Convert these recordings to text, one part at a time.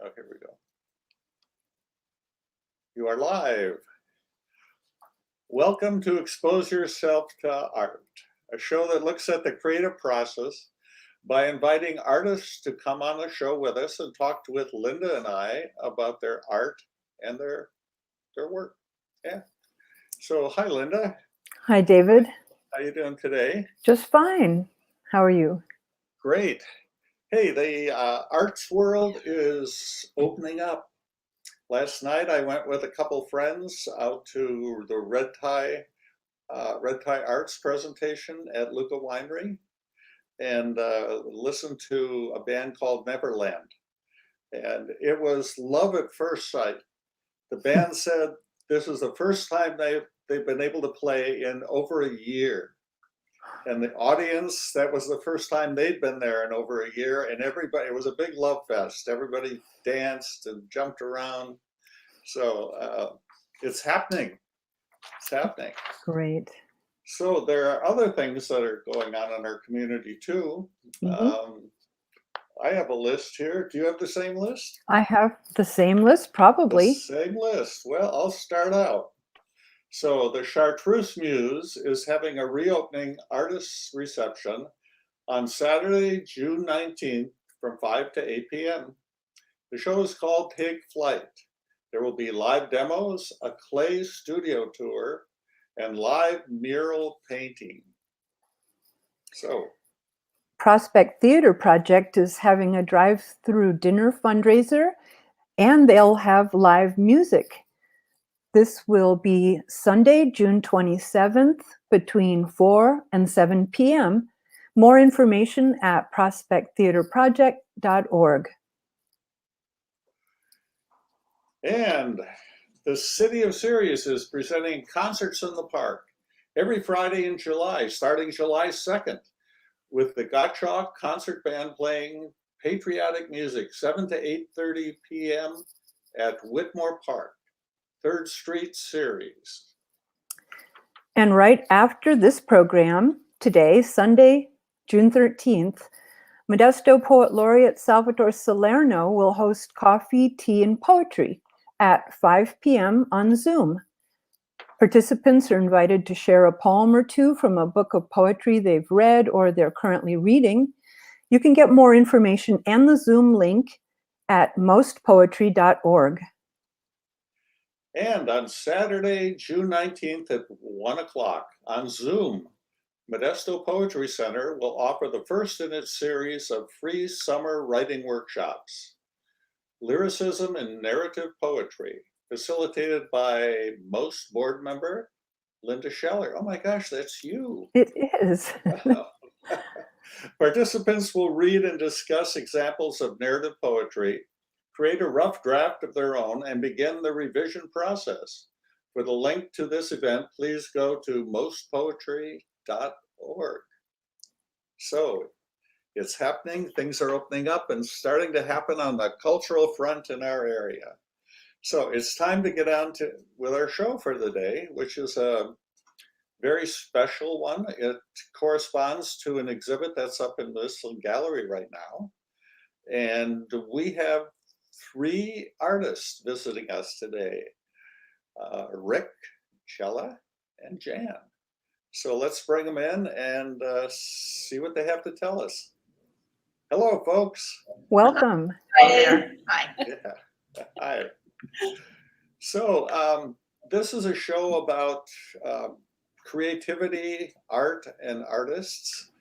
Oh, here we go. You are live. Welcome to Expose Yourself to Art, a show that looks at the creative process by inviting artists to come on the show with us and talk with Linda and I about their art and their work. Yeah. So, hi, Linda. Hi, David. How you doing today? Just fine. How are you? Great. Hey, the arts world is opening up. Last night, I went with a couple friends out to the Red Tie Arts presentation at Luca Winery and listened to a band called Neverland. And it was love at first sight. The band said this is the first time they've been able to play in over a year. And the audience, that was the first time they'd been there in over a year. And everybody, it was a big love fest. Everybody danced and jumped around. So it's happening. It's happening. Great. So there are other things that are going on in our community too. Mm-hmm. I have a list here. Do you have the same list? I have the same list, probably. The same list. Well, I'll start out. So the Chartreuse Muse is having a reopening artists reception on Saturday, June 19th from 5 to 8 p.m. The show is called Take Flight. There will be live demos, a clay studio tour, and live mural painting. So, Prospect Theater Project is having a drive-through dinner fundraiser, and they'll have live music. This will be Sunday, June 27th, between 4 and 7 p.m. More information at prospecttheaterproject.org. And the City of Sirius is presenting Concerts in the Park every Friday in July, starting July 2nd, with the Gottschalk Concert Band playing patriotic music, 7 to 8:30 p.m. at Whitmore Park. 3rd Street series. And right after this program, today, Sunday, June 13th, Modesto Poet Laureate Salvatore Salerno will host Coffee, Tea, and Poetry at 5 p.m. on Zoom. Participants are invited to share a poem or two from a book of poetry they've read or they're currently reading. You can get more information and the Zoom link at mostpoetry.org. And on Saturday, June 19th at 1 o'clock on Zoom, Modesto Poetry Center will offer the first in its series of free summer writing workshops. Lyricism and narrative poetry, facilitated by Most board member Linda Scheller. Oh my gosh, that's you. It is. Wow. Participants will read and discuss examples of narrative poetry, create a rough draft of their own, and begin the revision process. For the link to this event, please go to mostpoetry.org. So it's happening, things are opening up and starting to happen on the cultural front in our area. So it's time to get on with our show for the day, which is a very special one. It corresponds to an exhibit that's up in Mistlin Gallery right now. And we have 3 artists visiting us today, Rick, Chella, and Jan. So let's bring them in and see what they have to tell us. Hello, folks. Welcome. Hi there. Hi. Yeah. Hi. So this is a show about creativity, art, and artists.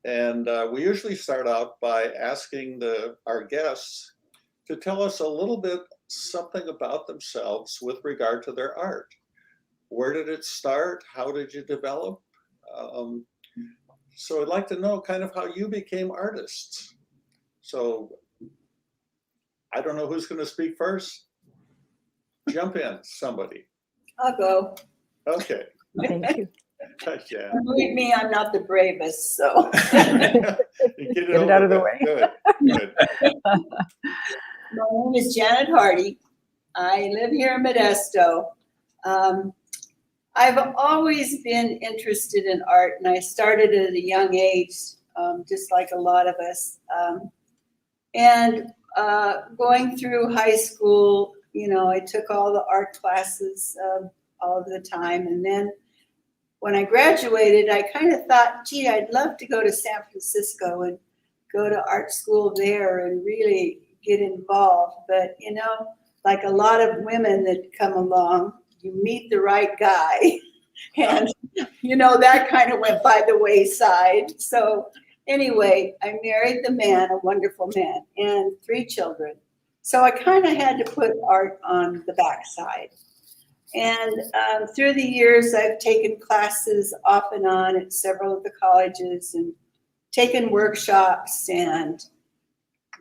And we usually start out by asking our guests to tell us a little bit something about themselves with regard to their art. Where did it start? How did you develop? So I'd like to know kind of how you became artists. So I don't know who's going to speak first. Jump in, somebody. I'll go. Okay. Thank you. Jan. Believe me, I'm not the bravest, so. Get it out of the way. Good. Good. My name is Janet Hardie. I live here in Modesto. I've always been interested in art, and I started at a young age, just like a lot of us. And going through high school, you know, I took all the art classes all the time. And then when I graduated, I kind of thought, gee, I'd love to go to San Francisco and go to art school there and really get involved. But, you know, like a lot of women that come along, you meet the right guy. And, you know, that kind of went by the wayside. So anyway, I married the man, a wonderful man, and 3 children. So I kind of had to put art on the backside. And through the years, I've taken classes off and on at several of the colleges and taken workshops and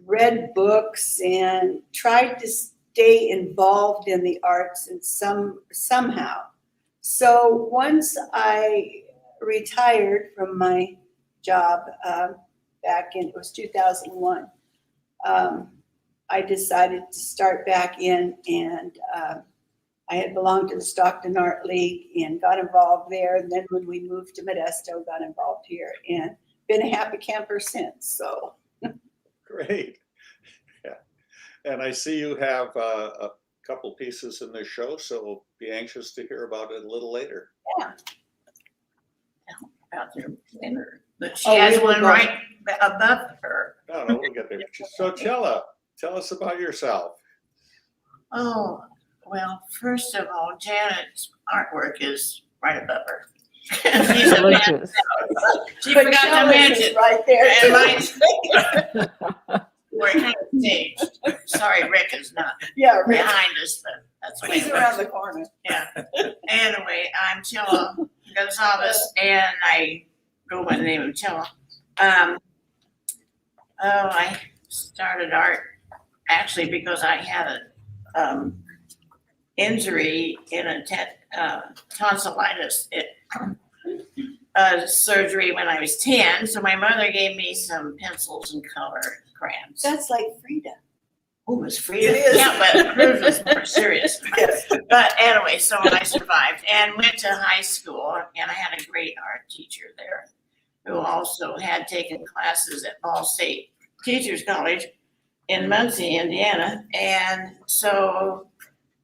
read books and tried to stay involved in the arts in somehow. So once I retired from my job back in, it was 2001, I decided to start back in, and I had belonged to the Stockton Art League and got involved there. And then when we moved to Modesto, got involved here and been a happy camper since. So Great. Yeah. And I see you have a couple pieces in this show, so be anxious to hear about it a little later. yeah. Out there in her, but she has one right above her. No, we'll get there. So Chella, tell us about yourself. Oh, well, first of all, Janet's artwork is right above her. She's a man. Delicious. She But forgot to Chella's mention. is right there. And too. mine's we're kind of staged. Sorry, Rick is not Yeah, Rick. behind us, but that's the way He's it around works. the corner. Yeah. Anyway, I'm Chella Gonzalez, and I go by the name of Chella. I started art actually because I had a injury in a tonsillitis surgery when I was 10. So my mother gave me some pencils and color crayons. That's like Frida. Oh, it was Frida. It is. Yeah, but Cruz was more serious. Yes. But anyway, so I survived and went to high school, and I had a great art teacher there who also had taken classes at Ball State Teachers College in Muncie, Indiana. And so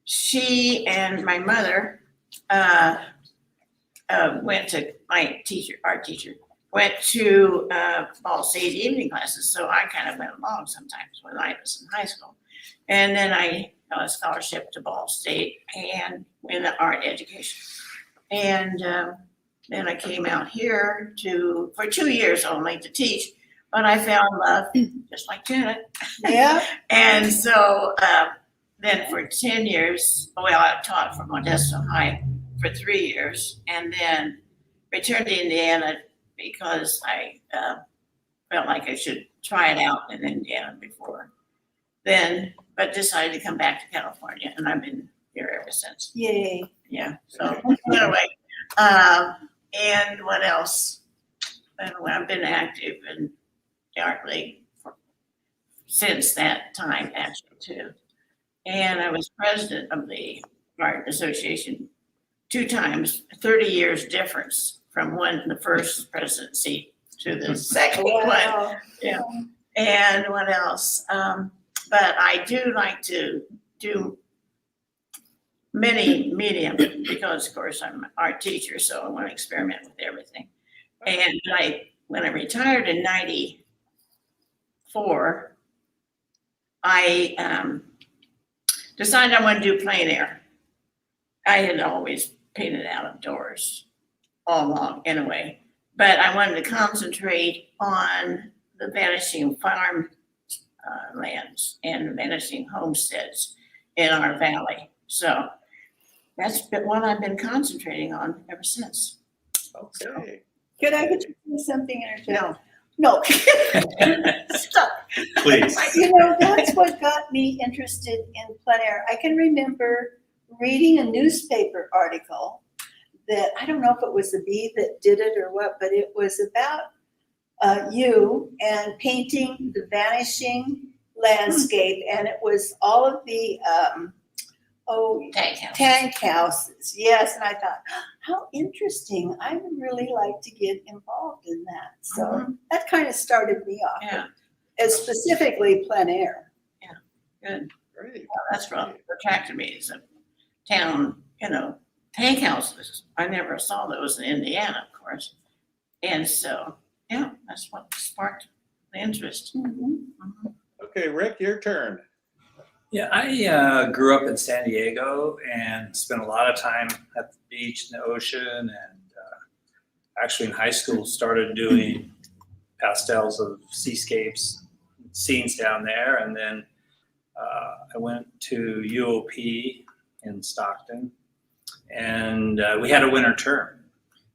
she and my mother went to my art teacher, went to Ball State evening classes. So I kind of went along sometimes when I was in high school. And then I got a scholarship to Ball State and in the art education. And then I came out here for 2 years only to teach, but I fell in love, just like Janet. Yeah. And so then for 10 years, well, I taught for Modesto High for 3 years, and then returned to Indiana because I felt like I should try it out in Indiana before then, but decided to come back to California, and I've been here ever since. Yay. Yeah, so anyway, and what else? I've been active in the Art League since that time, actually, too. And I was president of the Art Association 2 times, 30 years difference from the first presidency to the second one. Wow. Yeah. And what else? But I do like to do many medium because, of course, I'm an art teacher, so I want to experiment with everything. And when I retired in '94, I decided I wanted to do plein air. I had always painted out of doors all along anyway, but I wanted to concentrate on the vanishing farm lands and vanishing homesteads in our valley. So that's what I've been concentrating on ever since. Okay. Could I get you to say something? No. No. Stop. Please. You know, that's what got me interested in plein air. I can remember reading a newspaper article that, I don't know if it was the Bee that did it or what, but it was about you and painting the vanishing landscape. And it was all of the, tank houses. Yes. And I thought, how interesting. I would really like to get involved in that. So that kind of started me off. Yeah. As specifically plein air. Good. Great. That's what attracted me is a town, tank houses. I never saw those in Indiana, of course. And so, yeah, that's what sparked the interest. Mhm. Okay, Rick, your turn. Yeah, I grew up in San Diego and spent a lot of time at the beach and the ocean, and actually in high school started doing pastels of seascapes, scenes down there, and then I went to UOP in Stockton, and we had a winter term,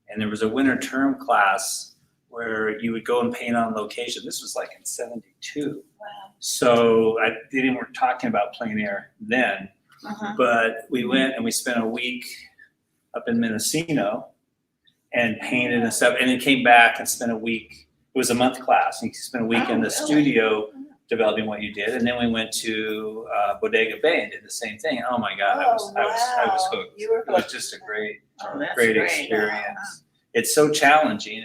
and there was a winter term class where you would go and paint on location. This was like in '72. Wow. So they didn't were talking about plein air then, but we went and we spent a week up in Mendocino and painted and stuff, and then came back and spent a week. It was a month class. You spent a week in the studio developing what you did, and then we went to Bodega Bay and did the same thing. Oh my God, I was hooked. You were It was just a great That's great experience. It's so challenging.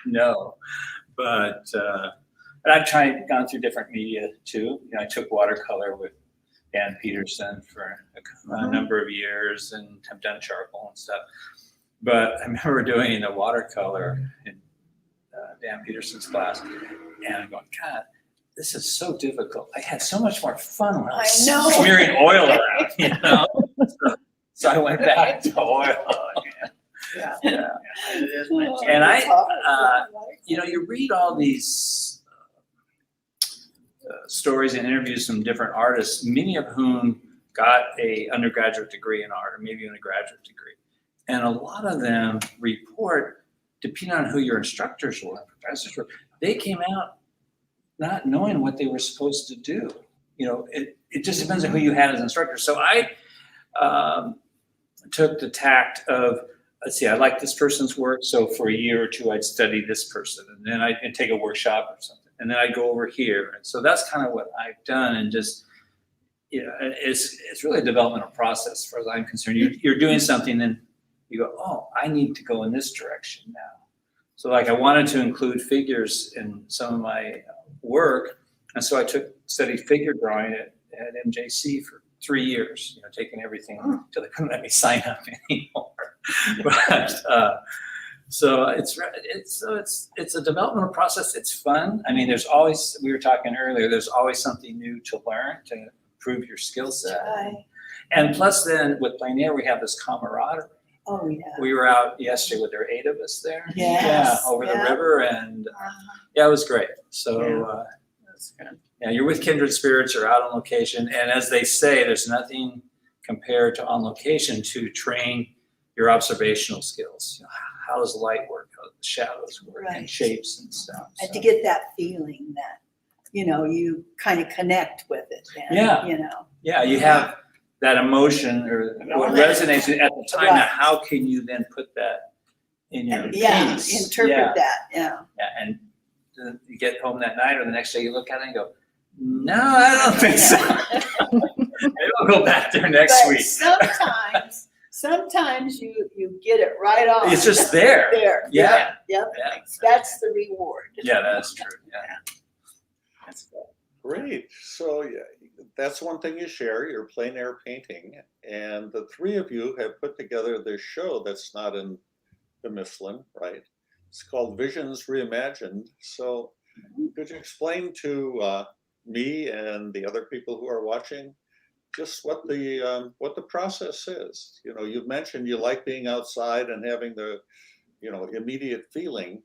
No, but and I've gone through different media too. I took watercolor with Dan Peterson for a number of years, and have done charcoal and stuff. But I remember doing the watercolor in Dan Peterson's class, and I'm going, God, this is so difficult. I had so much more fun when I was I know. smearing oil around, So I went back to oil. Yeah. Yeah. It is my Oh, And it's hard. you read all these stories and interviews from different artists, many of whom got a undergraduate degree in art or maybe even a graduate degree. And a lot of them report, depending on who your instructors were, professors were, they came out not knowing what they were supposed to do. It just depends on who you had as instructor. So I took the tact of, let's see, I like this person's work, so for a year or two I'd study this person, and then I'd take a workshop or something, and then I'd go over here. And so that's kind of what I've done, and just, it's really a developmental process, as far as I'm concerned. You're doing something, and you go, oh, I need to go in this direction now. So like I wanted to include figures in some of my work, and so I studied figure drawing at MJC for 3 years, taking everything until they couldn't let me sign up anymore. But so it's a developmental process. It's fun. I mean, there's always, we were talking earlier, there's always something new to learn to improve your skill set. Right. And plus then with plein air, we have this camaraderie. Oh, yeah. We were out yesterday with there were 8 of us there. Yes, Over the yeah. river, and it was great. So That's good. you're with kindred spirits, you're out on location, and as they say, there's nothing compared to on location to train your observational skills. How does light work? How do the shadows work? Right. And shapes and stuff. And So, to get that feeling that, you kind of connect with it then. Yeah. You have that emotion or what resonates at the time. Now, Right. how can you then put that in your Yeah, piece? interpret that, yeah. Yeah, and then you get home that night or the next day, you look at it and go, no, I don't think so. Maybe I'll go back there next But week. sometimes you get it right on. It's just there. There. Yeah. Yep. Yeah. That's the reward. Yeah, that's true. Yeah. That's good. Great. So that's one thing you share, your plein air painting. And the 3 of you have put together this show that's not in the Mistlin, right? It's called Visions Reimagined. So could you explain to me and the other people who are watching just what the process is? You've mentioned you like being outside and having the, immediate feeling.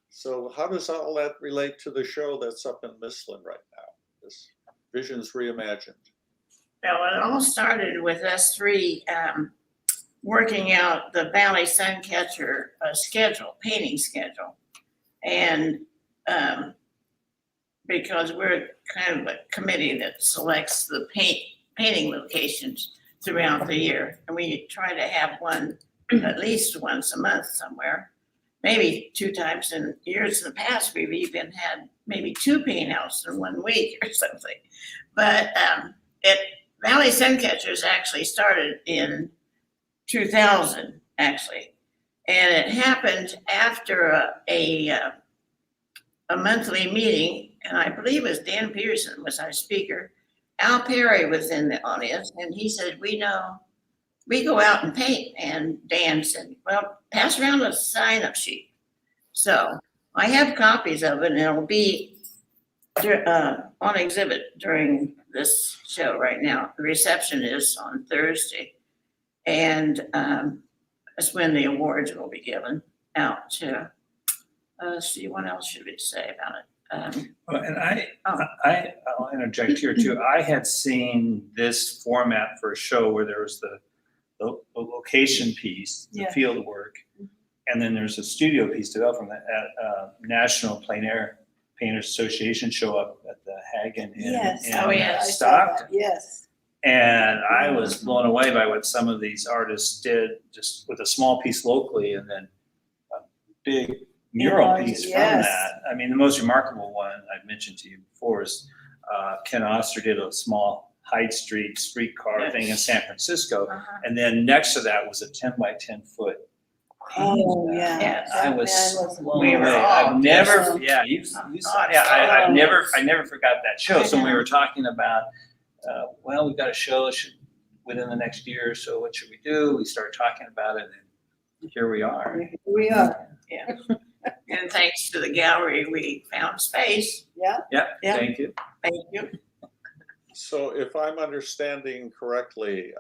So how does all that relate to the show that's up in Mistlin right now, this Visions Reimagined? Well, it all started with us 3 working out the Valley Suncatcher painting schedule. And because we're kind of a committee that selects the painting locations throughout the year, and we try to have one at least once a month somewhere, maybe 2 times. In years in the past, we've even had maybe 2 paint outs in 1 week or something. But Valley Suncatchers actually started in 2000, actually, and it happened after a monthly meeting, and I believe it was Dan Peterson was our speaker, Al Perry was in the audience, and he said, we know, we go out and paint. And Dan said, well, pass around a sign-up sheet. So I have copies of it, and it'll be on exhibit during this show right now. The reception is on Thursday, and that's when the awards will be given out to. See, what else should we say about it? Well, and I'll interject here too. I had seen this format for a show where there was the location piece, the Yeah. field work, and then there's a studio piece developed from that National Plein Air Painters Association show up at the Hagen in, Yes. in Oh, yeah. I saw Stockton. that. Yes. And I was blown away by what some of these artists did just with a small piece locally and then a big mural Large, piece from yes. that. I mean, the most remarkable one I've mentioned to you before is Ken Oster did a small Hyde Street streetcar thing in San Francisco. Uh-huh. And then next to that was a 10 by 10 foot. Oh, yeah. Yes, I That was man was blown We were away. all I've never, awesome. yeah, you Oh, saw, yeah, I so never forgot that show. I So when we know. were talking about, well, we've got a show within the next year, so what should we do? We started talking about it, and here we are. Here we are. Yeah. And thanks to the gallery, we found space. Yeah. Yeah, Yeah. thank you. Thank you. So if I'm understanding correctly,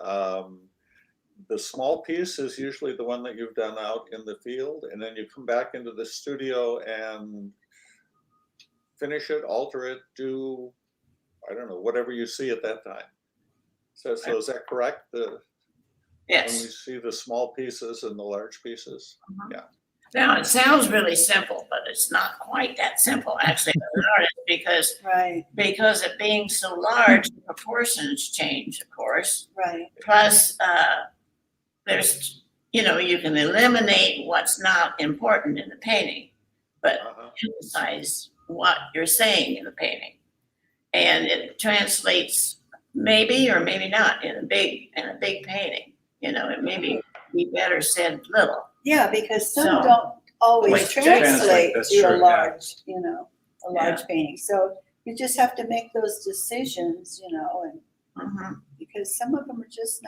the small piece is usually the one that you've done out in the field, and then you come back into the studio and finish it, alter it, do, I don't know, whatever you see at that time. So is that correct? When we Yes. see the small pieces and the large pieces? Now, it sounds really simple, but it's not quite that simple, actually, as an artist, Right. because it being so large, the proportions change, of course. Right. Plus, there's, you can eliminate what's not important in the painting, but Uh-huh. emphasize what you're saying in the painting. And it translates maybe or maybe not in a big painting. It may be better said little. Yeah, because some So- don't always Wait, translate that's to a true, yeah. large, a large painting. So you just have to make those decisions, and Mhm. because some of them are just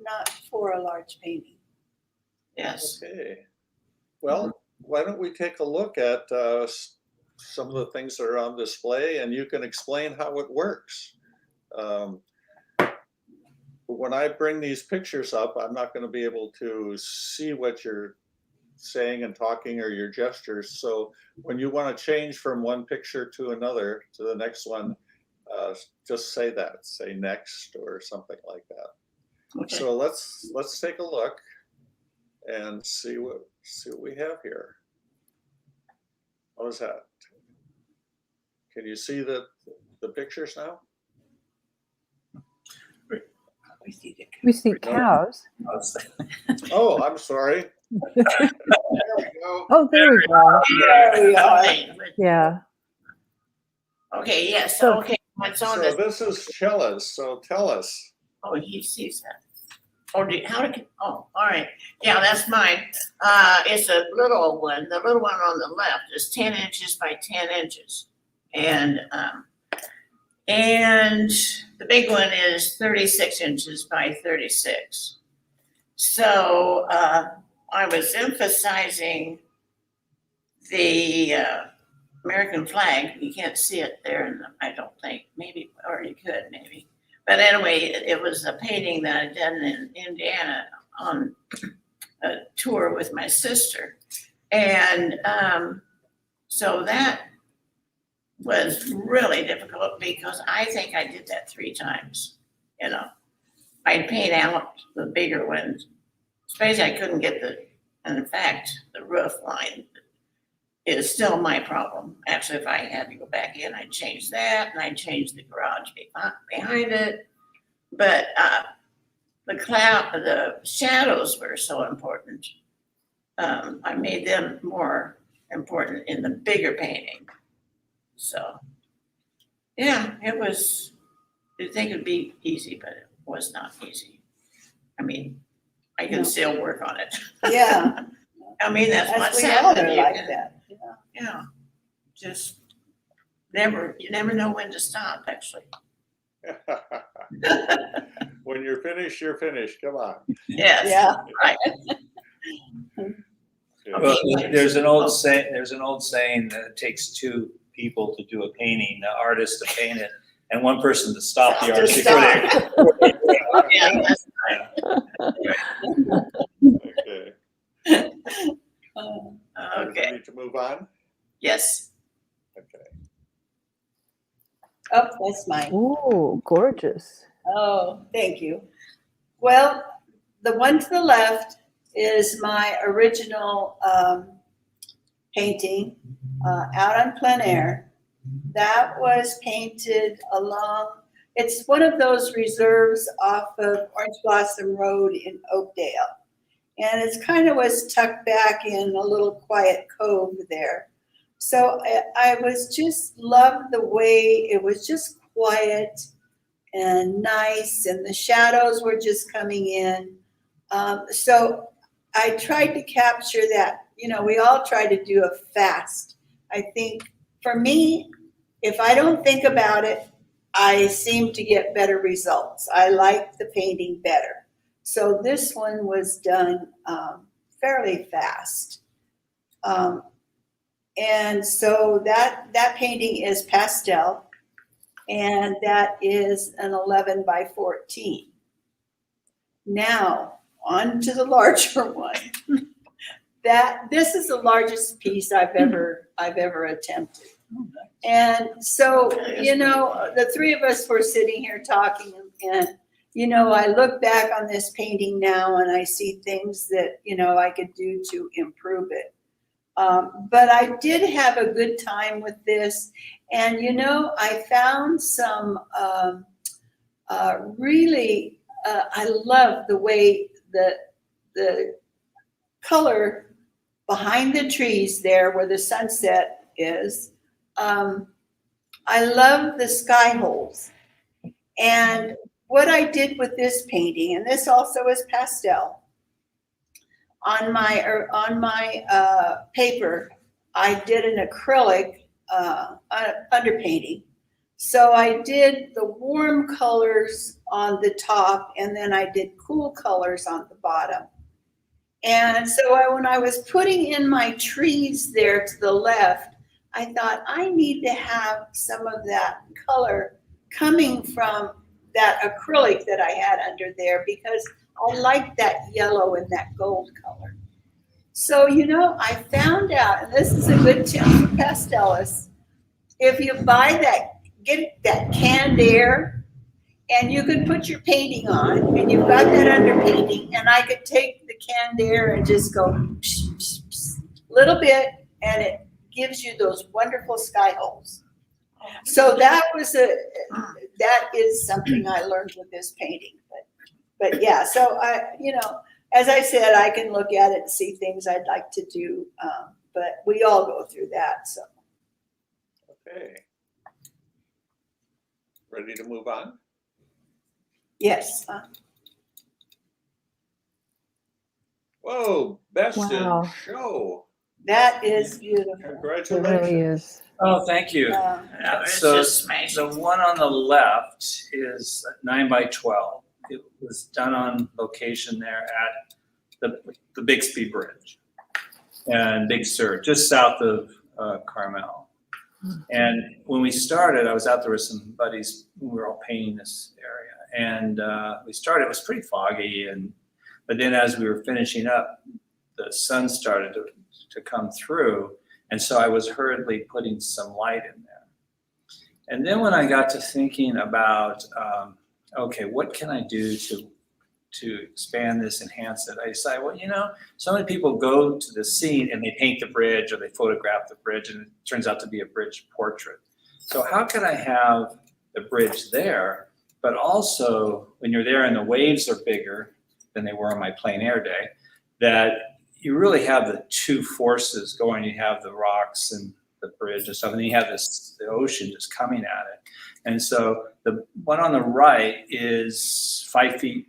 not for a large painting. Yes. Okay. Well, why don't we take a look at some of the things that are on display, and you can explain how it works. When I bring these pictures up, I'm not going to be able to see what you're saying and talking or your gestures. So when you want to change from one picture to another, to the next one, just say that. Say next or something like that. Okay. So let's take a look and see what we have here. What is that? Can you see the pictures now? We see cows. Oh, I'm sorry. There we go. Oh, there we go. There we are. Yeah. Okay, yes, So- okay, what's on So this? this is Chella's. So tell us. Oh, he sees that. All right, yeah, that's mine. It's a little one. The little one on the left is 10 inches by 10 inches. And the big one is 36 inches by 36. So I was emphasizing the American flag. You can't see it there, I don't think. Maybe, or you could, maybe. But anyway, it was a painting that I'd done in Indiana on a tour with my sister. And so that was really difficult because I think I did that 3 times. I'd paint out the bigger ones. Especially I couldn't get and in fact, the roof line is still my problem. Actually, if I had to go back in, I'd change that and I'd change the garage behind it. But the shadows were so important. I made them more important in the bigger painting. So, yeah, you'd think it'd be easy, but it was not easy. I mean, I can No. still work on it. Yeah. I mean, that's As what's we all happening. are You like can- that. Yeah, just you never know when to stop, actually. When you're finished, you're finished. Come on. Yes, Yeah. right. Yeah. Well, there's an old saying that it takes two people to do a painting, the artist to paint it, and one person to stop the To artist stop. before they. Yeah, that's Okay. okay. Ready to move on? Yes. Okay. Oh, that's mine. Ooh, gorgeous. Oh, thank you. Well, the one to the left is my original painting out on Plein Air. That was painted along, it's one of those reserves off of Orange Blossom Road in Oakdale. And it's kind of was tucked back in a little quiet cove there. So I was just loved the way it was just quiet and nice, and the shadows were just coming in. So I tried to capture that. You know, we all try to do a fast. I think for me, if I don't think about it, I seem to get better results. I like the painting better. So this one was done fairly fast. And so that painting is pastel, and that is an 11 by 14. Now, on to the larger one. This is the largest piece I've ever attempted. And so, you know, the three of us were sitting here talking, and, you know, I look back on this painting now and I see things that, you know, I could do to improve it. But I did have a good time with this. And, you know, I found some really, I love the way the color behind the trees there where the sunset is. I love the sky holes. And what I did with this painting, and this also is pastel, on my paper, I did an acrylic underpainting. So I did the warm colors on the top, and then I did cool colors on the bottom. And so when I was putting in my trees there to the left, I thought I need to have some of that color coming from that acrylic that I had under there, because I like that yellow and that gold color. So, you know, I found out, and this is a good tip for pastelists, if you get that canned air, and you could put your painting on, and you've got that underpainting, and I could take the canned air and just go psh, psh, psh, little bit, and it gives you those wonderful sky holes. So that is something I learned with this painting. But yeah, so you know, as I said, I can look at it and see things I'd like to do, but we all go through that. So Okay. Ready to move on? yes, Whoa, best Wow. in show. that is beautiful. It Congratulations. really is. Oh, thank you. Uh, No, it's So just amazing. the one on the left is 9 by 12. It was done on location there at the Bixby Bridge and Big Sur, just south of Carmel. And when we started, I was out there with some buddies. We were all painting this area, and we started. It was pretty foggy, but then as we were finishing up, the sun started to come through, and so I was hurriedly putting some light in there. And then when I got to thinking about, okay, what can I do to expand this, enhance it, I decided, well, you know, so many people go to the scene and they paint the bridge or they photograph the bridge, and it turns out to be a bridge portrait. So how can I have the bridge there, but also when you're there and the waves are bigger than they were on my plein air day, that you really have the two forces going. You have the rocks and the bridge and stuff, and then you have the ocean just coming at it. And so the one on the right is 5 feet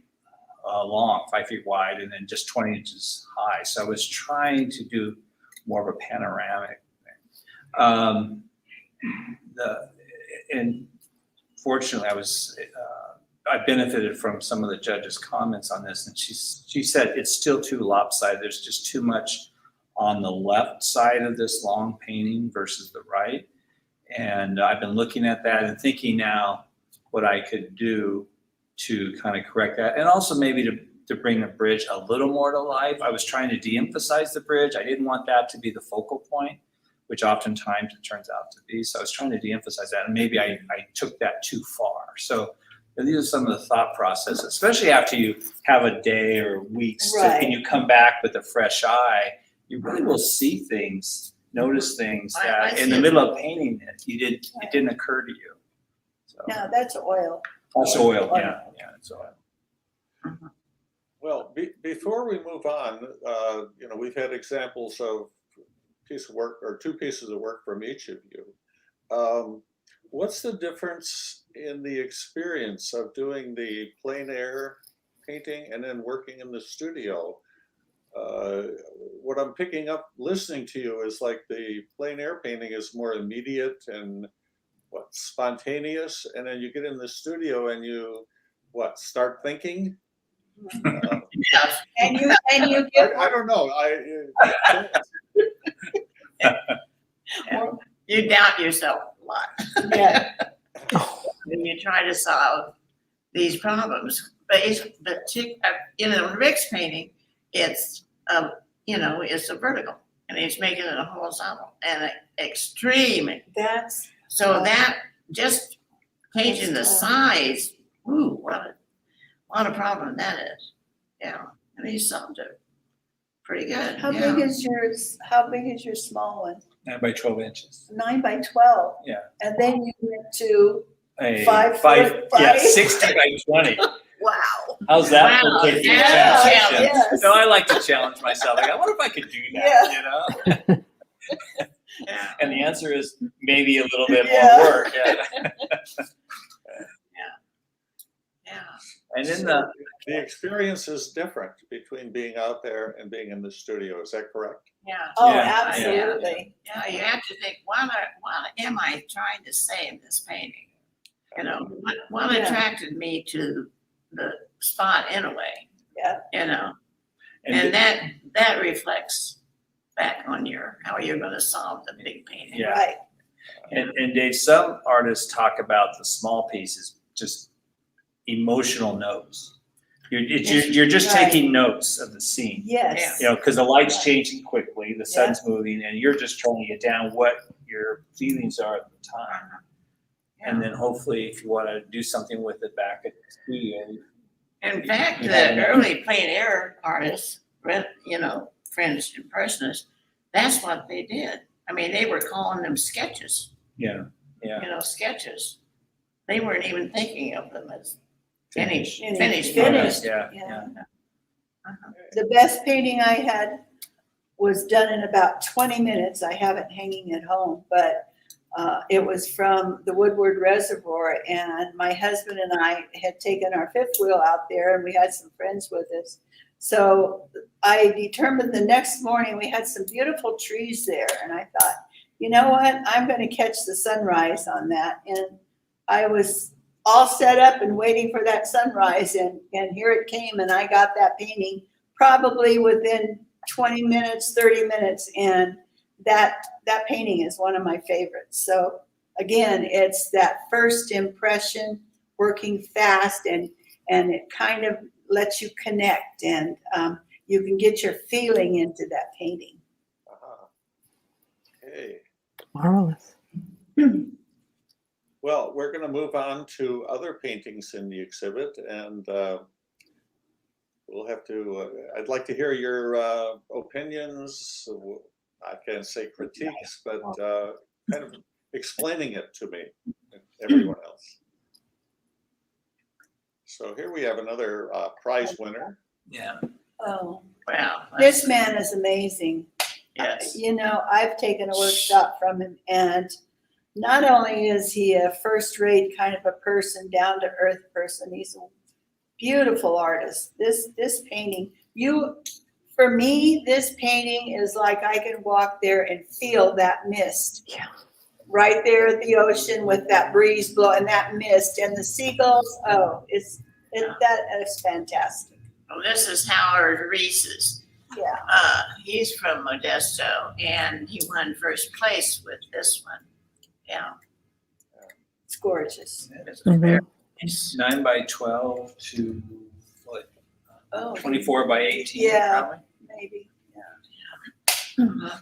long, 5 feet wide, and then just 20 inches high. So I was trying to do more of a panoramic thing. And fortunately, I benefited from some of the judges' comments on this, and she said it's still too lopsided. There's just too much on the left side of this long painting versus the right. And I've been looking at that and thinking now what I could do to kind of correct that, and also maybe to bring the bridge a little more to life. I was trying to de-emphasize the bridge. I didn't want that to be the focal point, which oftentimes it turns out to be. So I was trying to de-emphasize that, and maybe I took that too far. So these are some of the thought processes, especially after you have a day or weeks, Right. and you come back with a fresh eye. You really will see things, notice things I that see in the it. middle of painting it, it didn't occur to you. So No, that's oil. that's oil, yeah, it's oil. Well, before we move on, we've had examples of piece of work or two pieces of work from each of you. What's the difference in the experience of doing the plein air painting and then working in the studio? What I'm picking up listening to you is like the plein air painting is more immediate and spontaneous, and then you get in the studio and you start thinking. Yes. And you get I don't know. You doubt yourself a lot yeah, when you try to solve these problems. But Rick's painting, it's it's a vertical, and he's making it a horizontal and an extreme. that's So that just changing the size, ooh, what a problem that is. Yeah, and he solved it pretty good. how yeah. big is yours? How big is your small one? 9 by 12 inches. 9 by 12. Yeah. And then you went to A 5 five, foot, yeah, 5. 60 by 20. Wow. How's that Wow, for taking a yeah, challenge? yes. No, I like to challenge myself. Like, I wonder if I could do that, Yeah. Yeah. And the answer is maybe a little bit Yeah. more work. Yeah. Yeah. And then So the experience is different between being out there and being in the studio. Is that correct? Yeah. Oh, Yeah. absolutely. Yeah, you have to think, what am I trying to say in this painting? What Yeah. attracted me to the spot anyway? Yeah. And that reflects back on how you're going to solve the big painting. Yeah. Right. And Dave, some artists talk about the small pieces, just emotional notes. You're just Right. taking notes of the scene. Yes. Because the light's changing quickly, the sun's moving, and you're just trying to get down what your feelings are at the time. And then hopefully, if you want to do something with it back at the studio. In fact, You the have enough. early plein air artists, French impressionists, that's what they did. I mean, they were calling them sketches. Yeah. Sketches. They weren't even thinking of them as finished. Finished. Yeah. Yeah. Uh-huh. The best painting I had was done in about 20 minutes. I have it hanging at home, but it was from the Woodward Reservoir, and my husband and I had taken our fifth wheel out there, and we had some friends with us. So I determined the next morning, we had some beautiful trees there, and I thought, you know what, I'm going to catch the sunrise on that. And I was all set up and waiting for that sunrise, and here it came, and I got that painting probably within 20 minutes, 30 minutes, and that painting is one of my favorites. So again, it's that first impression, working fast, and it kind of lets you connect, and you can get your feeling into that painting. Okay. Marvelous. Well, we're going to move on to other paintings in the exhibit, and we'll have to. I'd like to hear your opinions. I can't say critiques, but kind of explaining it to me and everyone else. So here we have another prize winner. Yeah. Oh, Wow. this man is amazing. Yes. I've taken a workshop from him, and not only is he a first-rate kind of a person, down-to-earth person, he's a beautiful artist. This painting, for me, this painting is like I can walk there and feel that mist. Yeah. right there at the ocean with that breeze blowing, that mist, and the seagulls. Oh, that is fantastic. Well, this is Howard Reeses. Yeah. He's from Modesto, and he won first place with this one. Yeah. It's gorgeous. It's Mhm. very nice. 9 by 12 to what? Oh. 24 by 18. Yeah. Probably. Maybe. Mhm.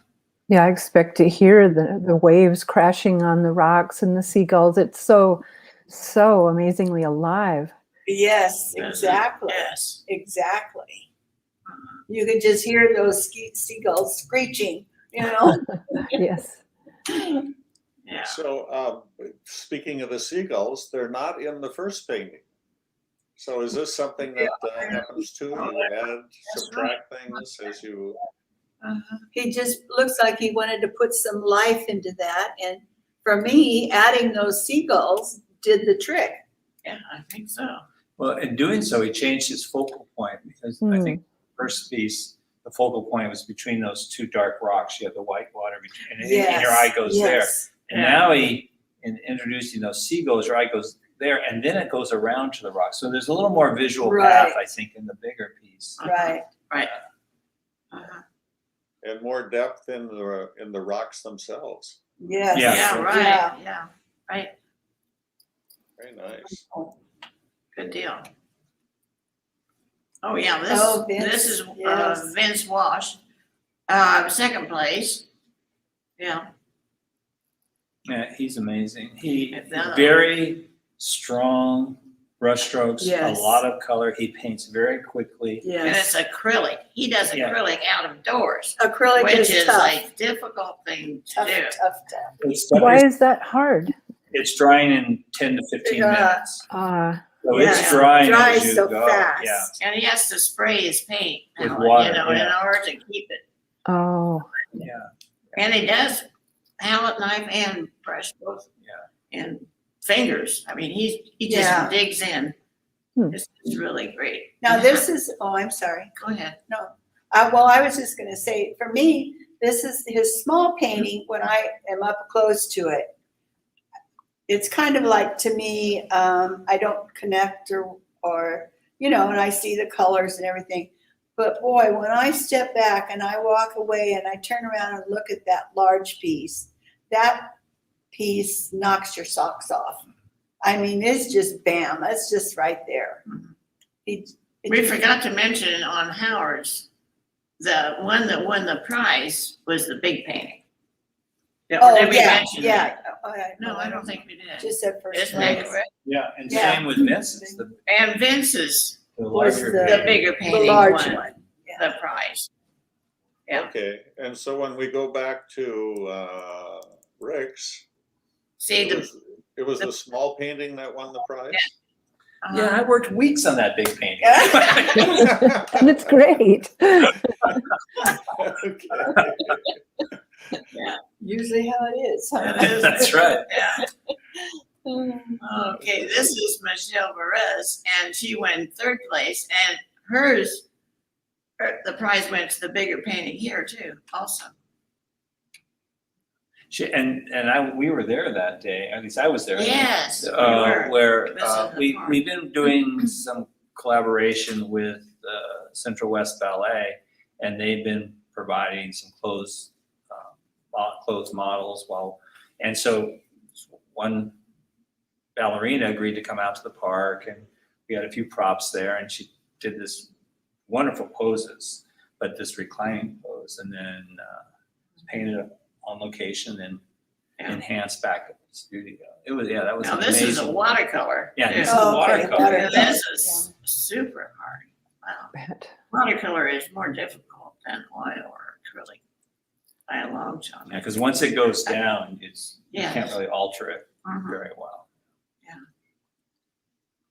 Yeah, I expect to hear the waves crashing on the rocks and the seagulls. It's so amazingly alive. Yes, exactly. Yes. Exactly. You could just hear those seagulls screeching, you know? Yes. Yeah. So, speaking of the seagulls, they're not in the first painting. So is this something that happens too? You add, subtract things as you... Uh-huh. He just looks like he wanted to put some life into that. And for me, adding those seagulls did the trick. Yeah, I think so. Well, in doing so, he changed his focal point because I think the first piece, the focal point was between those two dark rocks. You have the white water between, and your eye goes there. And Yeah. now in introducing those seagulls, your eye goes there, and then it goes around to the rock. So there's a little more visual Right. path, I think, in the bigger piece. Right. Right. Uh-huh. and more depth in the rocks themselves. Yes. Yeah. Yeah, right. Yeah. Yeah. Right. Very nice. Good deal. Oh, yeah, Oh, Vince, this is yes. Vince Wash, second place. Yeah. Yeah, he's amazing. He Yeah. very strong brush strokes, Yes. a lot of color. He paints very quickly. And it's Yes. acrylic. He does Yeah. acrylic out of doors, Acrylic which is is tough. like difficult thing to Tough, do. tough. Why is that hard? It's drying in 10 to 15 Yeah. minutes. So It's Yeah. drying Dries as you so go. fast. Yeah. And he has to spray his paint, With now, water, in order to keep it. Oh, Yeah. And he does palette knife and brush both. Yeah. And fingers. I mean, he just Yeah. digs in. Hmm. It's really great. Now this is, oh, I'm sorry. Go ahead. Well, I was just gonna say, for me, this is his small painting when I am up close to it. It's kind of like, to me, I don't connect or, and I see the colors and everything. But boy, when I step back and I walk away and I turn around and look at that large piece, that piece knocks your socks off. I mean, it's just bam, it's just right there. We forgot to mention on Howard's, the one that won the prize was the big painting. Oh, Did we yeah, mention that? yeah. No, I don't think we did. Just said first Isn't that place. correct? Yeah, and Yeah. same with Vince's, And Vince's, the Was larger. the- the bigger The painting large won one. the prize. Yeah. Okay, and so when we go back to Rick's, See, it was the small painting that won the prize? Yeah, I worked weeks on that big painting. and it's great. Okay. Usually how it is. Huh? That is- That's right. Yeah. Okay, this is Michelle Perez, and she won third place, and the prize went to the bigger painting here too, also. We were there that day, at least I was there. Yes, we were. Where This is the park. we've been doing some collaboration with Central West Ballet, and they've been providing some clothes models. And so one ballerina agreed to come out to the park, and we had a few props there, and she did this wonderful poses, but this reclining pose, and then painted on location and enhanced back at the studio. It was, that was Now, amazing. this is a watercolor. Yeah, too. this is watercolor. And this is super hard. Wow. Bet. Watercolor is more difficult than oil or acrylic by a long shot. Yeah, because once it goes down, you Yes. can't really alter it Mhm. very well.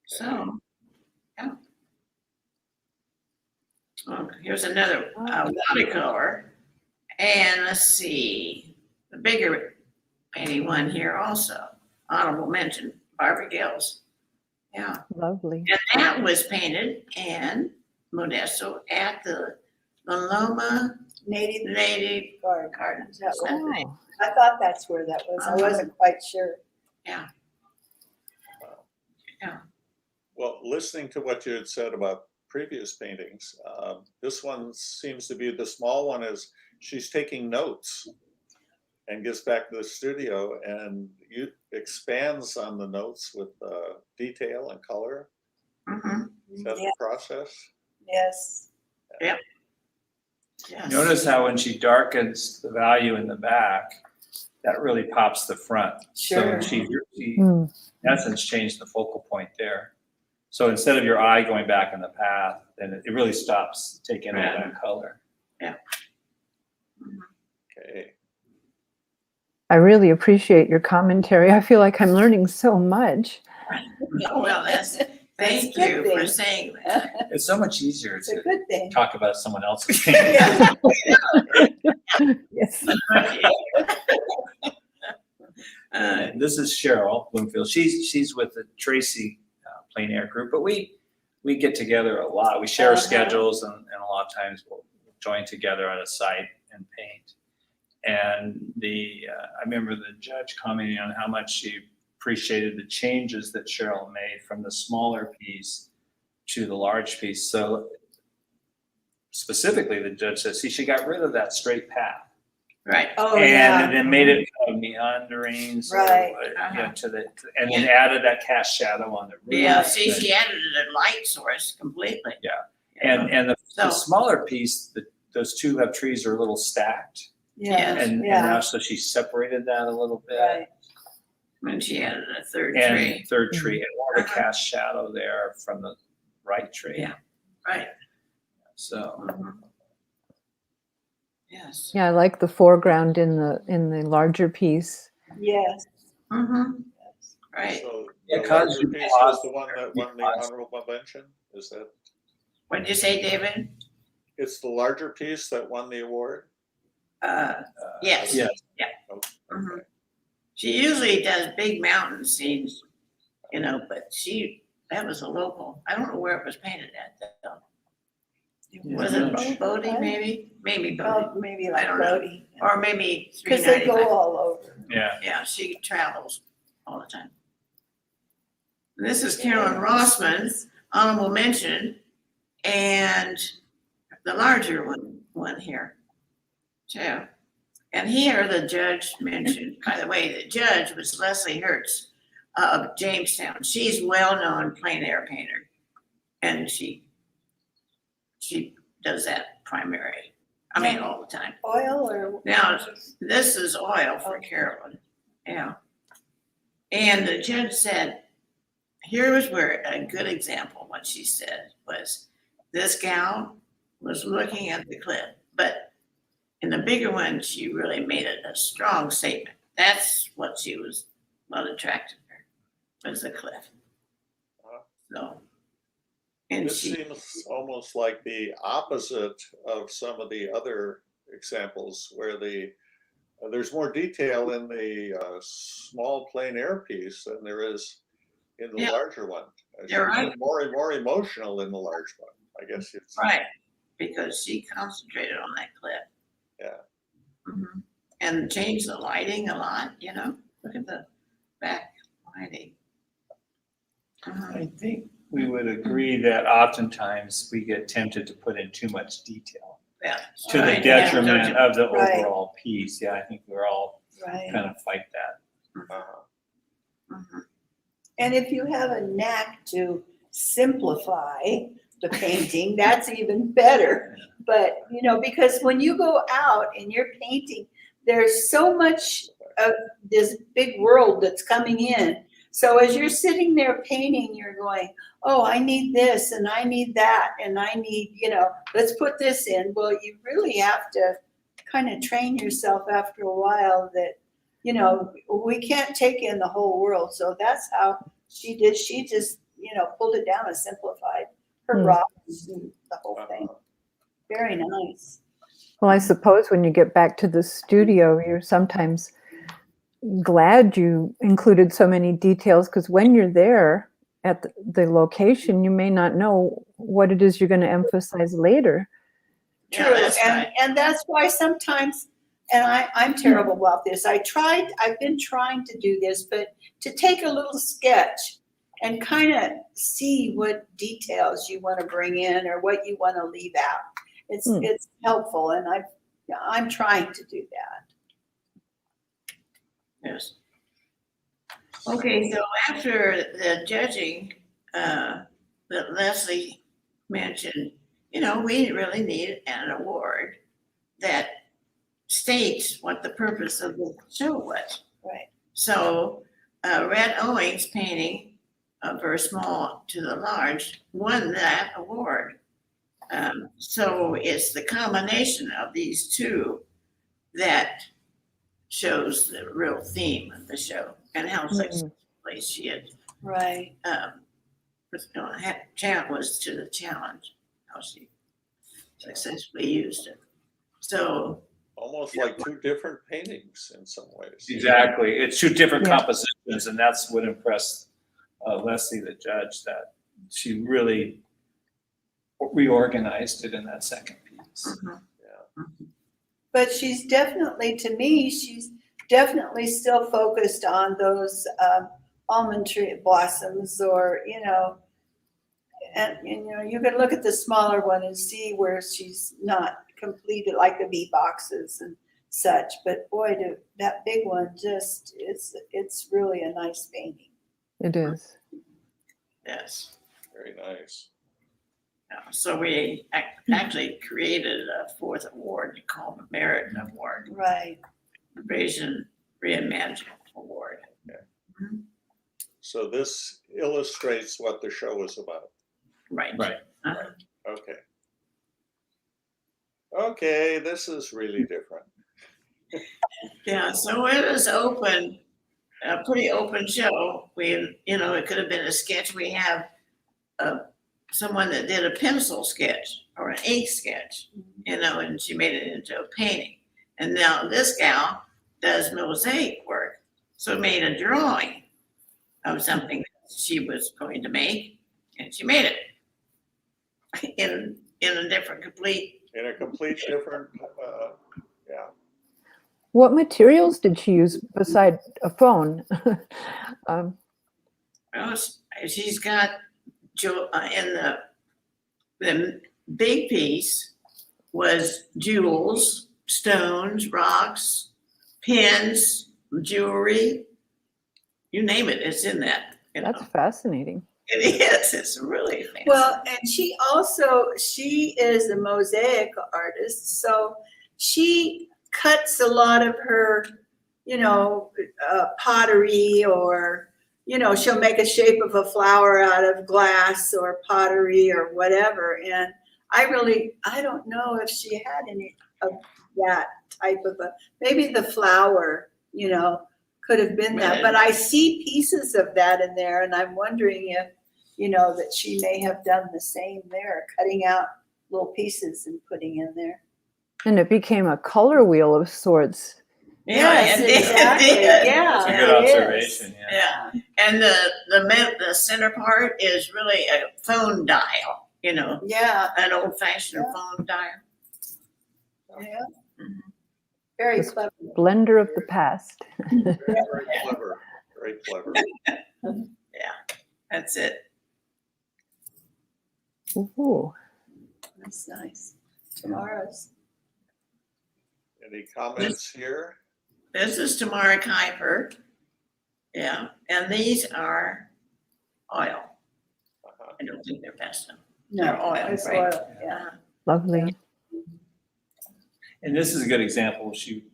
So, yeah. Oh, here's another watercolor. And let's see, the bigger painting one here also. Honorable mention, Barbara Gills. Yeah, Lovely. and that was painted in Modesto at the Loma Native Garden. Gardens. That was- Oh, I thought that's where that was. I wasn't quite sure. Well, listening to what you had said about previous paintings, this one seems to be, the small one is, she's taking notes and gets back to the studio and expands on the notes with detail and color. Mm-hmm. Is that Yeah. the process? Yes. Yes. Notice how when she darkens the value in the back, that really pops the front. So Sure. when she hmm. in essence changed the focal point there. So instead of your eye going back in the path, then it really stops taking all that color. Okay. I really appreciate your commentary. I feel like I'm learning so much. Well, thank a good you for thing. saying that. It's so much easier It's a to good thing. talk about someone else's painting. Yes. This is Cheryl Bloomfield. She's with the Tracy Plein Air group, but we get together a lot. We share schedules, and a lot of times we'll join together at a site and paint. And I remember the judge commenting on how much she appreciated the changes that Cheryl made from the smaller piece to the large piece. So specifically, the judge says, see, she got rid of that straight path. Right. Oh, And yeah. then made it kind of meandering, so, Right. and then added that cast shadow on the roof. Yeah, see, she added a light source completely. Yeah. And the So- smaller piece, those two left trees are a little stacked, Yeah. and Yeah. now so she separated that a little bit. Right. When she added a third And tree. third tree, and more of a cast shadow there from the right tree. Yeah. Right. So Mhm. Yes. Yeah, I like the foreground in the larger piece. Yes. Mm-hmm. Right. So It the causes larger you piece pause. was the one that won the honorable mention? Is that, What did you say, David? it's the larger piece that won the award? Yes. yes. Mhm. She usually does big mountain scenes, but that was a local. I don't know where it was painted at though. Was it Bodie maybe? Maybe Bodie. Oh, maybe I like don't know. Bodie. Or maybe Because they go 395. all over. Yeah. Yeah, she travels all the time. This is Carolyn Rossman, honorable mention, and the larger one here, too. And here the judge mentioned, by the way, the judge was Leslie Hertz of Jamestown. She's well-known plein air painter, and she does that primary. I mean, all the time. Oil or? Now, this is oil for Carolyn, yeah. And the judge said, here was where a good example, what she said was, this gal was looking at the cliff, but in the bigger one, she really made it a strong statement. That's what she was, what attracted her, was the cliff. So, and This she, seems almost like the opposite of some of the other examples where there's more detail in the small plein air piece than there is in the Yeah. larger one. You're right. More emotional in the large one, I guess. It's right, because she concentrated on that cliff. Yeah. Mhm. And changed the lighting a lot, look at the back lighting. I think we would agree that oftentimes we get tempted to put in too much detail Yeah. to the Right, yeah, detriment of the Right. overall piece. Yeah, I think we're all Right. kind of fight that. Mhm. And if you have a knack to simplify the painting, that's even better. But, because when you go out and you're painting, there's so much of this big world that's coming in. So as you're sitting there painting, you're going, oh, I need this and I need that and I need, let's put this in. Well, you really have to kind of train yourself after a while that, we can't take in the whole world. So that's how she did. She just, pulled it down and simplified her Hmm. rocks and the whole thing. Very nice. Well, I suppose when you get back to the studio, you're sometimes glad you included so many details, because when you're there at the location, you may not know what it is you're going to emphasize later. Yeah, True, that's and, right. and that's why sometimes, and I'm terrible about this, I've been trying to do this, but to take a little sketch and kind of see what details you want to bring in or what you want to leave out. It's helpful, and I'm trying to do that. Yes. Okay, so after the judging, that Leslie mentioned, we really need an award that states what the purpose of the show was. Right. So, Red Owings painting, Very Small to the Large, won that award. So it's the combination of these two that shows the real theme of the show and how successfully she had Right. was to the challenge, how she successfully used it. So Almost like two different paintings in some ways. Exactly. It's two different Yeah. compositions, and that's what impressed Leslie, the judge, that she really reorganized it in that second piece. But she's definitely, to me, she's definitely still focused on those almond tree blossoms, or and you can look at the smaller one and see where she's not completed, like the bee boxes and such. But boy, that big one, just it's really a nice painting. It is. yes. Very nice. So we actually created a fourth award called the Merit Award, Right. Vision Reimagined Award. So this illustrates what the show was about. Right. Right. Uh-huh. Okay. Okay, this is really different. Yeah, so it was open, a pretty open show. It could have been a sketch. We have someone that did a pencil sketch or an ink sketch, and she made it into a painting. And now this gal does mosaic work. So made a drawing of something that she was going to make, and she made it in a different, complete. In a complete different, yeah. What materials did she use beside a phone? Well, she's got in the big piece was jewels, stones, rocks, pins, jewelry, you name it, it's in that. That's fascinating. It is. It's really fancy. Well, and she is a mosaic artist, so she cuts a lot of her, pottery, or, she'll make a shape of a flower out of glass or pottery or whatever. And I don't know if she had any of that type of maybe the flower, could have been that. Right. But I see pieces of that in there, and I'm wondering if, that she may have done the same there, cutting out little pieces and putting in there. And it became a color wheel of sorts. Yes, it did. exactly. It did. Yeah, That's a good it is. observation, yeah. Yeah. And the center part is really a phone dial, Yeah, an old fashioned phone dial. yeah. Very This- clever. Blender of the past. Very, very clever. Very clever. That's it. Ooh. That's nice. Tomorrow's. Any comments here? This is Tamara Kuiper. Yeah, and these are oil. Uh-huh. I don't think they're pastel. No, They're oil, it's right? oil, yeah. Lovely. And this is a good example. She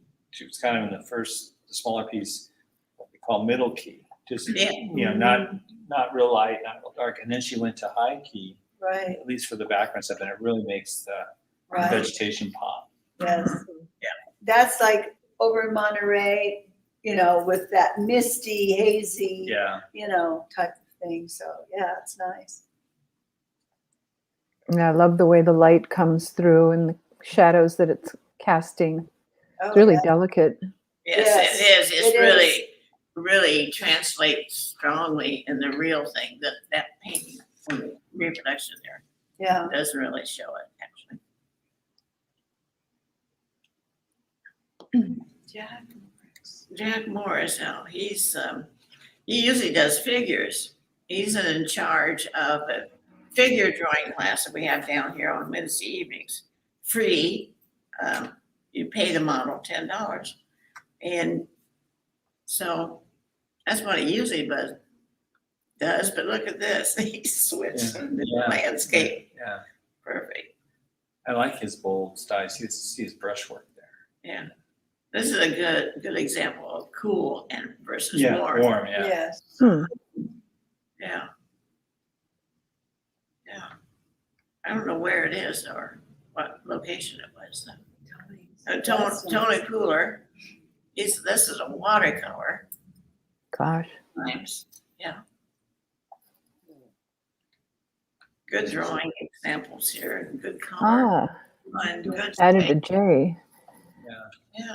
was kind of in the smaller piece, what we call middle key. Just, Yeah. not real light, not real dark. And then she went to high key, Right, at least for the background stuff, and it really makes the right, vegetation pop. yes. Yeah. That's like over in Monterey, with that misty, hazy, Yeah. type of thing. So, yeah, it's nice. Yeah, I love the way the light comes through and the shadows that it's casting. Oh, It's really yeah. delicate. Yes, Yes, it is. It's it really, really translates strongly in the real thing, that painting from the reproduction there. Yeah, It doesn't really show it, actually. Jack Morris, now he's he usually does figures. He's in charge of a figure drawing class that we have down here on Wednesday evenings, free. You pay the model $10, and so that's what he usually does. But look at this, he switched to the landscape. Yeah, Perfect. I like his bold style. See his brushwork there. Yeah, this is a good example of cool and versus Yeah, warm. warm. Yeah. Yes. Hmm. Yeah. Yeah. I don't know where it is or what location it was though. Tony Cooler, this is a watercolor. Gosh. Times, yeah. Good drawing examples here, and good color, Ah, and good. added a shape. J. Yeah,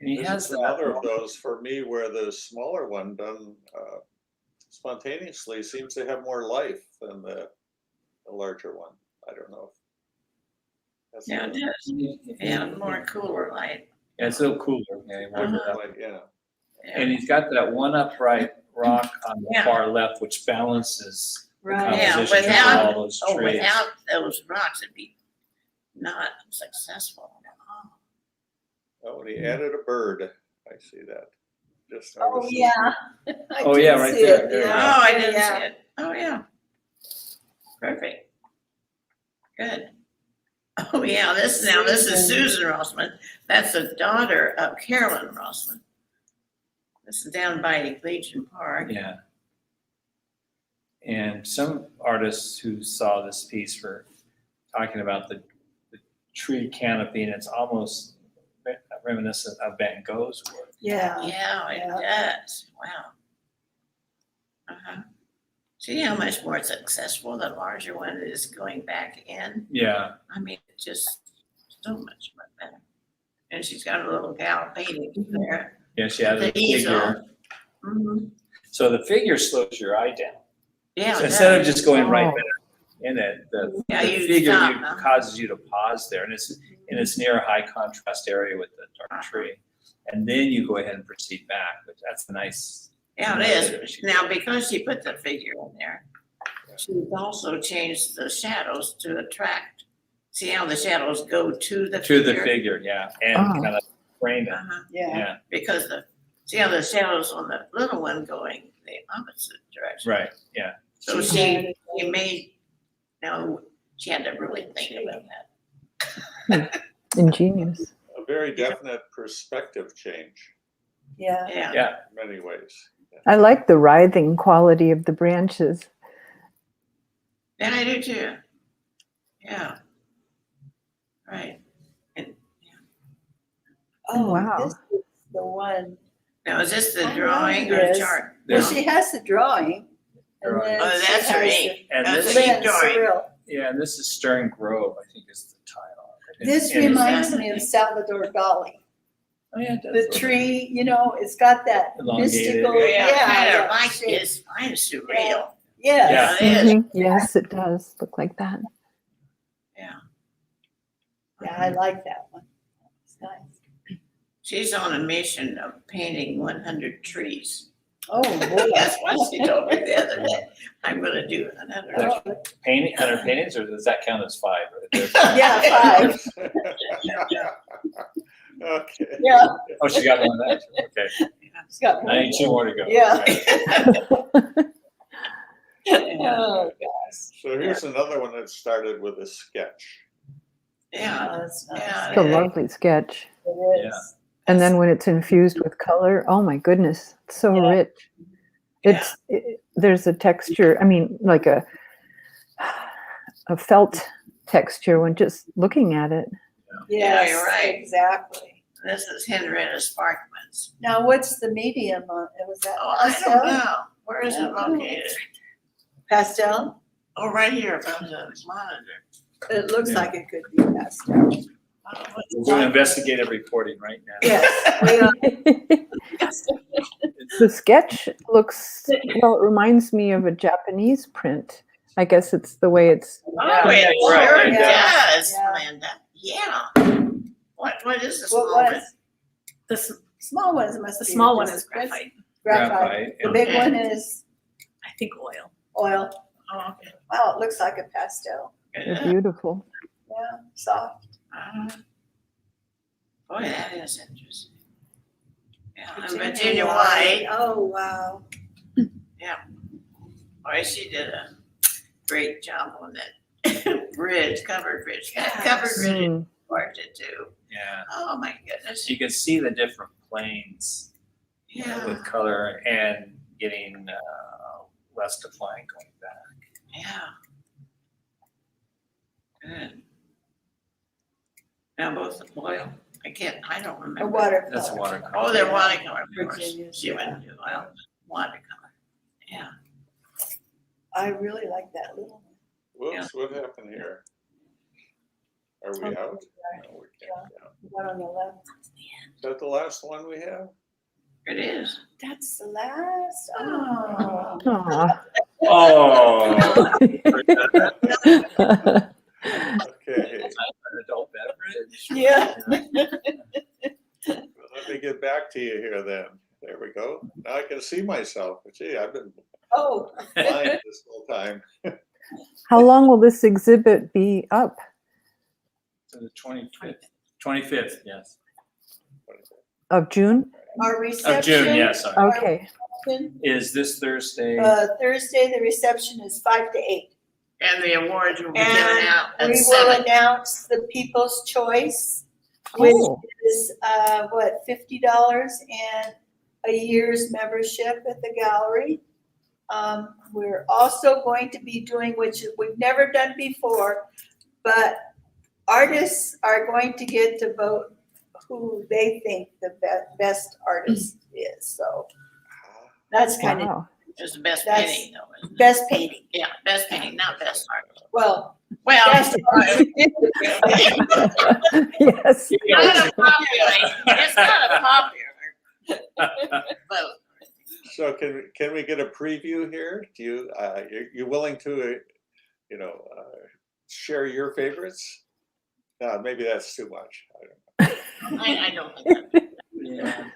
And he This has is another of those for me where the smaller one done spontaneously seems to have more life than the larger one. I don't know. That's yeah, it does. Yeah, more cooler light. Yeah, it's a little cooler. Yeah, he warmed it up. like, yeah. Yeah. And he's got that one upright rock on the Yeah. far left, which balances the Right. Yeah, composition of without- all those trees. Without those rocks, it'd be not successful. Oh, and he added a bird. I see that. Just Oh, noticed this. yeah. I Oh, did yeah, right see there. it, There you Oh, go. yeah. I didn't Yeah. see it. Oh, yeah. Perfect. Good. Oh, yeah, this is Susan Rossman. That's the daughter of Carolyn Rossman. This is down by Legion Park. Yeah. And some artists who saw this piece were talking about the tree canopy, and it's almost reminiscent of Van Gogh's work. Yeah. Yeah, it does. Wow. Uh-huh. See how much more successful the larger one is going back in? Yeah. I mean, it's just so much more better. And she's got a little gal painting there. Yeah, she added a The easel. figure. Mhm. So the figure slows your eye down. Yeah. So it instead of does. just going right Oh. there in it, the Yeah, you figure stop, you- huh? causes you to pause there, and it's near a high contrast area with the dark tree, and then you go ahead and proceed back. But that's a nice. Yeah, it method is. she Now, did. because she put the figure in there, she's also changed the shadows to attract. See how the shadows go to the To figure? the figure, yeah, and Oh. kind of frame it. Uh-huh. Yeah. Yeah, Because see how the shadows on the little one going the opposite direction. right. Yeah, So She she made, no, she had to really think about that. Ingenious. A very definite perspective change Yeah. Yeah. yeah. in many ways. I like the writhing quality of the branches. Yeah, I do too. Yeah. Right. And Oh, Wow. this is the one. now, is this the I drawing know or the this. chart? Well, Yeah. she has the drawing. And Drawing. then Oh, she that's her has ink. And That's this- the Lynn ink drawing. Surreal. Yeah, and this is Stern Grove, I think is the title. And- This and it's- reminds me of Salvador Dali. Oh, yeah, it does. The tree, you know, it's got that Elongated. mystical. Yeah, kind of that like shape. this. Mine is surreal. Yes. Yeah, it is. Mhm. Yes, it does look like that. Yeah. Yeah, I like that one. It's nice. She's on a mission of painting 100 trees. Oh, boy. That's what she told me the other day. I'm gonna do another. Oh, Painting, 100 paintings, or does that count as 5? yeah, 5. Okay. Yeah. Oh, she got one of that, too. Okay. It's got I need 2 more to go. Yeah. Yeah. Oh, gosh. So here's another one that started with a sketch. Yeah. Oh, that's nice. Yeah. It's a lovely sketch. It is. Yeah. And then when it's infused with color, oh my goodness, it's so Yeah. rich. There's a texture, I mean, like a felt texture when just looking at it. Yeah, Yes, you're right. exactly. This is Henrietta Sparkman's. Now, what's the medium on it? Was that Oh, I don't pastel? know. Where is it located? Pastel? Oh, right here above the monitor. It looks Yeah. like it could be pastel. Oh, what's We're going to investigative reporting right now. Yes, we are. The sketch looks, well, it reminds me of a Japanese print. I guess it's the way it's, Oh, Yeah, it you're right. sure Yeah. does, Yeah. Linda. Yeah. What is the What small one? was? The s- Small ones must the be. small one just is graphite, Graphite. The big one is I think oil. oil. Oh, okay. Wow, it looks like a pastel. They're beautiful. Yeah, soft. Boy, that is interesting. Yeah, and Virginia Virginia White, Oh, wow. boy, she did a great job on that bridge, covered bridge. That Yes. covered bridge Mm. worked it too. Yeah. Oh, my goodness. So you can see the different planes Yeah, with color and getting west of Plein going back. yeah. Good. Now both the oil, I don't A remember. watercolor. That's a watercolor. Oh, they're watercolor, of course. Virginia's, She wouldn't do oil, watercolor. Yeah. I really like that little one. Whoops, what happened here? Are we out? No, we can't. Yeah. The one on the left. Is that the last one we have? It is. That's the last. Oh. Aw. Oh. Okay, An adult beverage. Yeah. let me get back to you here then. There we go. Now I can see myself. Gee, I've been Oh. blind this whole time. How long will this exhibit be up? To the 25th, yes. Of June? Our reception. Of June, yes, sorry. Okay. Is this Thursday? Thursday, the reception is 5 to 8. And the awards will be And given out at We will 7. announce the People's Choice, which Oh, is, $50 and a year's membership at the gallery. We're also going to be doing, which we've never done before, but artists are going to get to vote who they think the best artist is. So that's kind of wow. It's the best That's- painting though, isn't it? best painting. Yeah, best painting, not best art. Well, Well, best right. Yes. Not a popular, it's not a popular vote. So can we get a preview here? Do you, you willing to, share your favorites? Maybe that's too much. I don't think that. Yeah.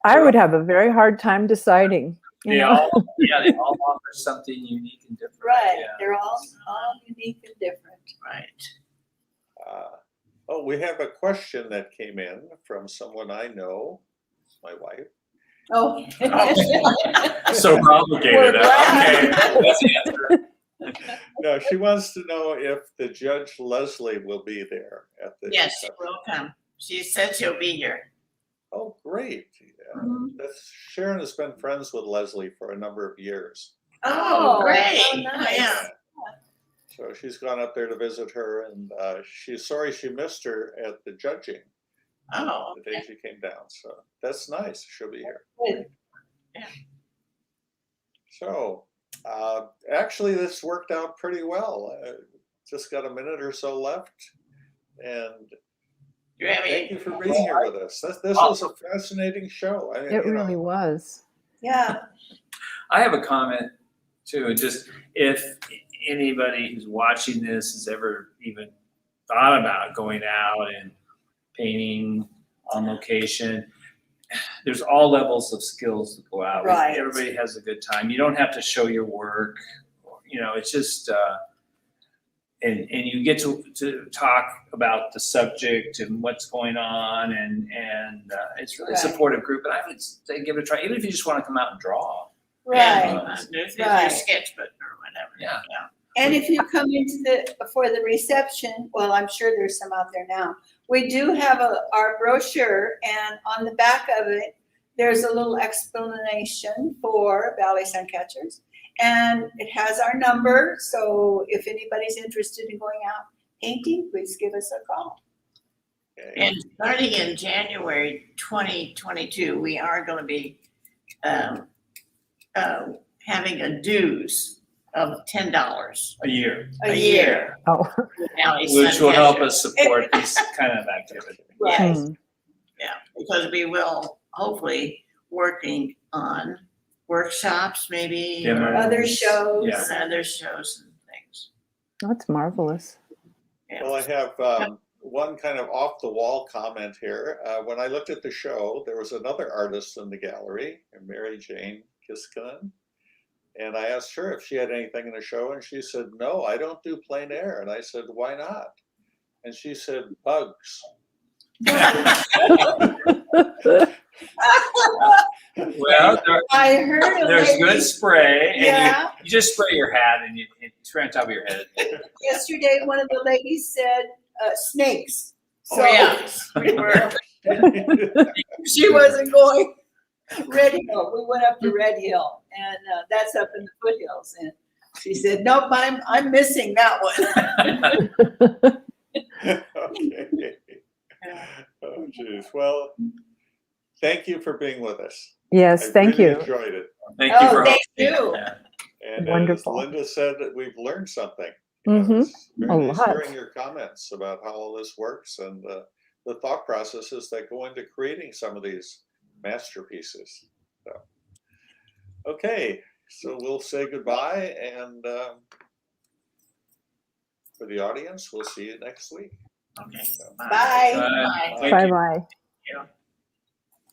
I would have a very hard time deciding. You They know? they all offer something unique and different. right, Yeah. they're all unique and different. Right. We have a question that came in from someone I know, my wife. Oh. So complicated. We're Okay, glad. that's the answer. No, she wants to know if the Judge Leslie will be there at the. Yes, she reception. will come. She said she'll be here. Oh, great. Yeah. Mhm. Sharon has been friends with Leslie for a number of years. Oh, great. oh, nice. Yeah. So she's gone up there to visit her, and she's sorry she missed her at the judging Oh, the day she came down. So that's nice. She'll be here. Good. So actually, this worked out pretty well. Just got a minute or so left, and do you have thank any? you for being here with us. This was a fascinating show. I mean, It really was. Yeah. I have a comment too. Just if anybody who's watching this has ever even thought about going out and painting on location, there's all levels of skills that go out. Right. Everybody has a good time. You don't have to show your work. It's just and you get to talk about the subject and what's going on, and it's really a Right. supportive group. And I would say give it a try, even if you just want to come out and draw. Right. Do your Right. sketchbook or whatever. Yeah. And if you come for the reception, well, I'm sure there's some out there now. We do have our brochure, and on the back of it, there's a little explanation for Valley Suncatchers. And it has our number, so if anybody's interested in going out painting, please give us a call. Okay. And starting in January 2022, we are going to be having a dues of $10 A year, a year. Oh, with Valley which will help Suncatcher. us support these kind of activities. Right. hmm. Yeah, because we will hopefully working on workshops maybe. or Demos. Other shows. Yeah. Other shows and things. That's marvelous. Yeah. Well, I have one kind of off the wall comment here. When I looked at the show, there was another artist in the gallery, Mary Jane Kiskanen. And I asked her if she had anything in the show, and she said, no, I don't do plein air. And I said, why not? And she said, bugs. Well, I heard of there's it good spray, and Yeah. you just spray your hat and you spray on top of your head. yesterday. One of the ladies said snakes. So Oh, yes, we were. she wasn't going Red Hill. We went up to Red Hill, and that's up in the foothills. And she said, "Nope, I'm missing that one." Okay. Oh, geez. Well, thank you for being with us. Yes, I thank really you. enjoyed it. Thank you Oh, for thank hosting. you. Yeah. And Wonderful. as Linda said, that we've learned something. Mhm. It's very A nice lot. hearing your comments about how all this works and the thought processes that go into creating some of these masterpieces. So, okay, so we'll say goodbye, and for the audience, we'll see you next week. Okay. So, Bye. Bye. Bye. Thank you. Bye-bye.